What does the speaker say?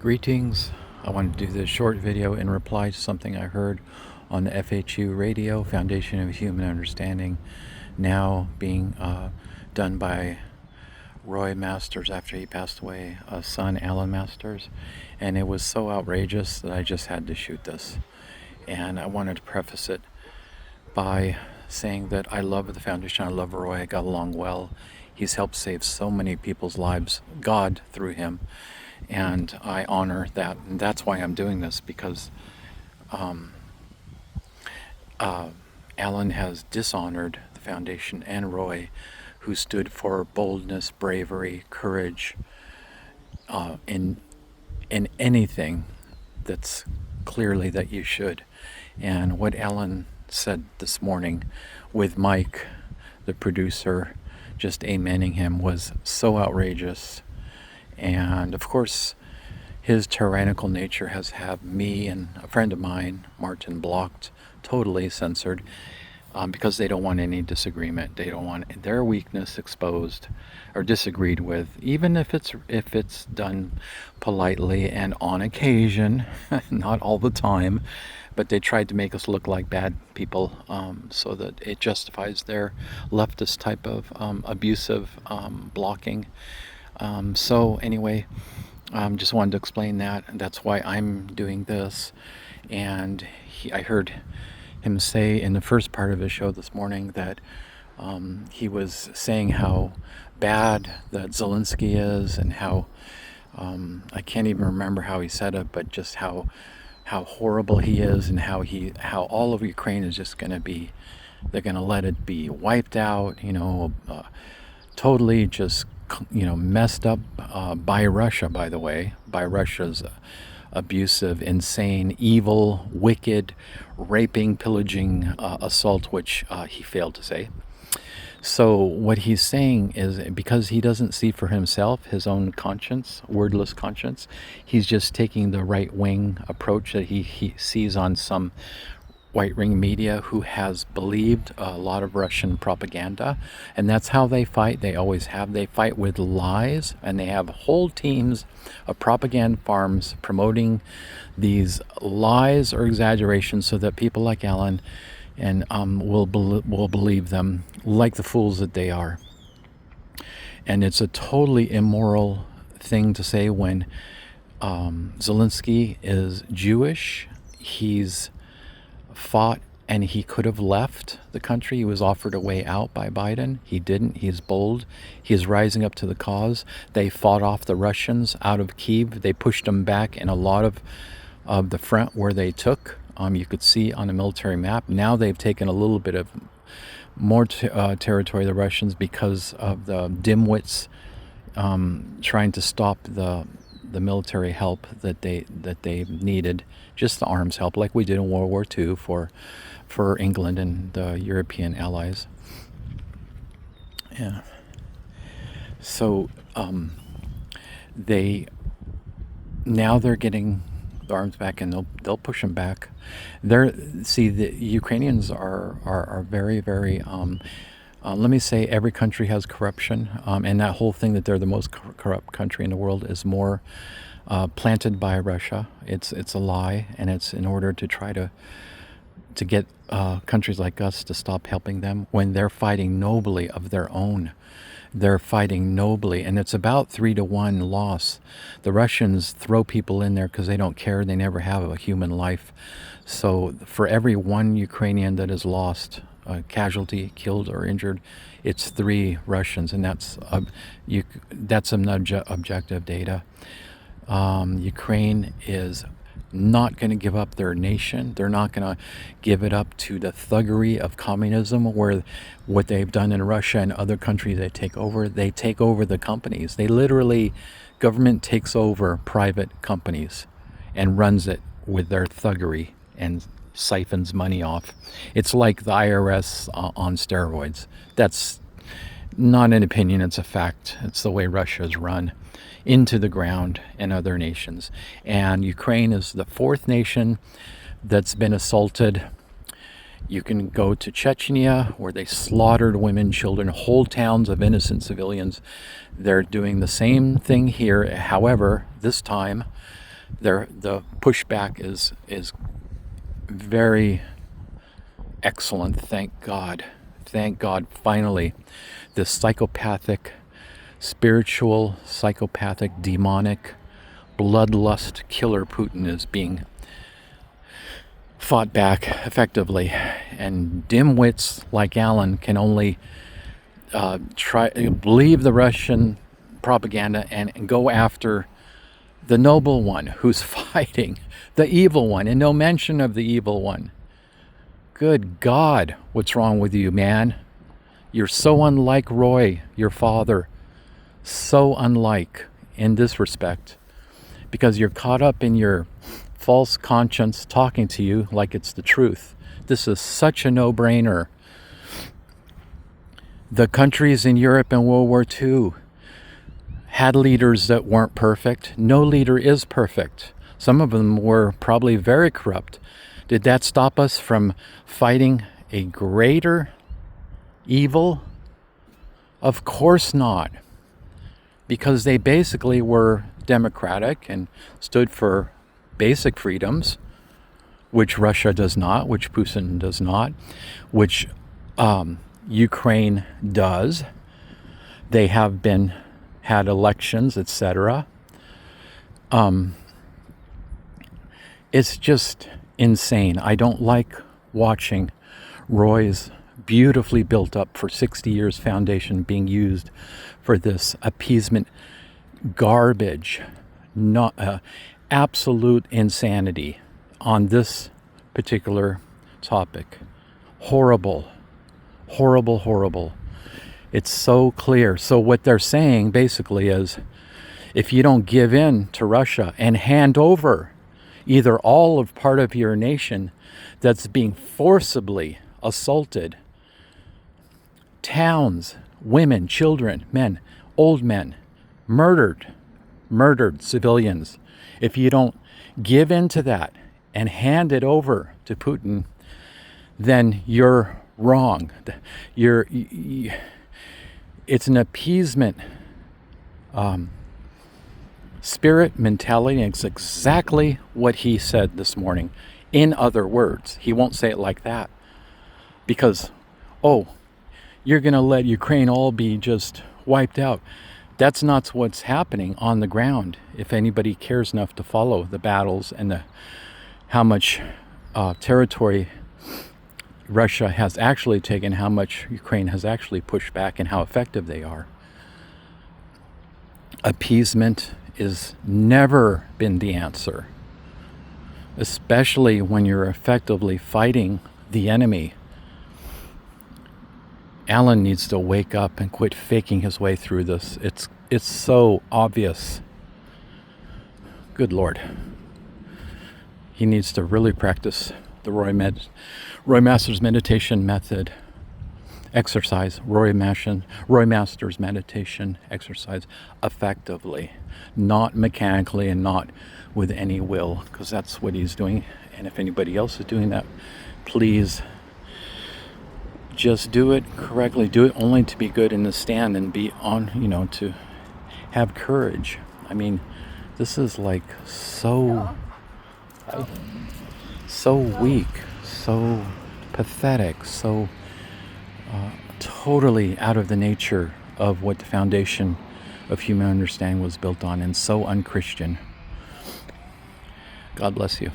Greetings. I wanted to do this short video in reply to something I heard on the FHU radio, Foundation of Human Understanding, now being done by Roy Masters after he passed away, son Alan Masters. And it was so outrageous that I just had to shoot this. And I wanted to preface it by saying that I love the foundation, I love Roy, I got along well. He's helped save so many people's lives, God through him. And I honor that, and that's why I'm doing this, because Alan has dishonored the foundation and Roy, who stood for boldness, bravery, courage, in anything that's clearly that you should. And what Alan said this morning with Mike, the producer, just amening him, was so outrageous. And of course, his tyrannical nature has had me and a friend of mine, Martin, blocked, totally censored, because they don't want any disagreement. They don't want their weakness exposed or disagreed with, even if it's done politely and on occasion, not all the time. But they tried to make us look like bad people, so that it justifies their leftist type of abusive blocking. So anyway, just wanted to explain that. That's why I'm doing this. And I heard him say in the first part of his show this morning that he was saying how bad that Zelensky is, and how I can't even remember how he said it, but just how horrible he is, and how all of Ukraine is just going to be, they're going to let it be wiped out, totally just messed up by Russia, by the way, by Russia's abusive, insane, evil, wicked, raping, pillaging assault, which he failed to say. So what he's saying is, because he doesn't see for himself his own conscience, wordless conscience, he's just taking the right-wing approach that he sees on some right-wing media, who has believed a lot of Russian propaganda. And that's how they fight. They always have. They fight with lies, and they have whole teams of propaganda farms promoting these lies or exaggerations, so that people like Alan and will believe them like the fools that they are. And it's a totally immoral thing to say when Zelensky is Jewish. He's fought, and he could have left the country. He was offered a way out by Biden. He didn't. He's bold. He's rising up to the cause. They fought off the Russians out of Kyiv. They pushed them back in a lot of the front where they took. You could see on a military map. Now they've taken a little bit of more territory, the Russians, because of the dimwits trying to stop the military help that they needed, just the arms help, like we did in World War II for England and the European allies. Yeah. So they're getting the arms back, and they'll push them back. The Ukrainians are very, very. Let me say, every country has corruption, and that whole thing that they're the most corrupt country in the world is more planted by Russia. It's a lie, and it's in order to try to get countries like us to stop helping them when they're fighting nobly of their own. They're fighting nobly, and it's about 3-1 loss. The Russians throw people in there because they don't care. They never have a human life. So for every one Ukrainian that is lost, casualty, killed or injured, it's 3 Russians, and that's some objective data. Ukraine is not going to give up their nation. They're not going to give it up to the thuggery of communism, where what they've done in Russia and other countries they take over the companies. They literally, government takes over private companies and runs it with their thuggery and siphons money off. It's like the IRS on steroids. That's not an opinion, it's a fact. It's the way Russia is run into the ground, and other nations. And Ukraine is the 4th nation that's been assaulted. You can go to Chechnya, where they slaughtered women, children, whole towns of innocent civilians. They're doing the same thing here. However, this time The pushback is very excellent. Thank God. Thank God. Finally, this psychopathic, spiritual, psychopathic, demonic, bloodlust killer Putin is being fought back effectively, and dimwits like Alan can only believe the Russian propaganda and go after the noble one who's fighting the evil one, and no mention of the evil one. Good God, what's wrong with you, man? You're so unlike Roy, your father. So unlike in this respect, because you're caught up in your false conscience talking to you like it's the truth. This is such a no-brainer. The countries in Europe in World War II had leaders that weren't perfect. No leader is perfect. Some of them were probably very corrupt. Did that stop us from fighting a greater evil? Of course not. Because they basically were democratic and stood for basic freedoms, which Russia does not, which Putin does not, which Ukraine does. They have had elections, etc. It's just insane. I don't like watching Roy's beautifully built up for 60 years foundation being used for this appeasement garbage, not absolute insanity on this particular topic. Horrible, horrible, horrible. It's so clear. So what they're saying basically is, if you don't give in to Russia and hand over either all of part of your nation that's being forcibly assaulted, towns, women, children, men, old men, murdered civilians. If you don't give in to that and hand it over to Putin, then you're wrong. It's an appeasement spirit mentality. It's exactly what he said this morning. In other words, he won't say it like that because, you're going to let Ukraine all be just wiped out. That's not what's happening on the ground. If anybody cares enough to follow the battles and how much territory Russia has actually taken, how much Ukraine has actually pushed back, and how effective they are. Appeasement has never been the answer, especially when you're effectively fighting the enemy. Alan needs to wake up and quit faking his way through this. It's so obvious. Good Lord. He needs to really practice the Roy Masters meditation method exercise, Roy Masters meditation exercise effectively, not mechanically and not with any will, because that's what he's doing. And if anybody else is doing that, please just do it correctly. Do it only to be good in the stand and be on, to have courage. I mean, this is like so weak, so pathetic, so totally out of the nature of what the foundation of human understanding was built on, and so unchristian. God bless you.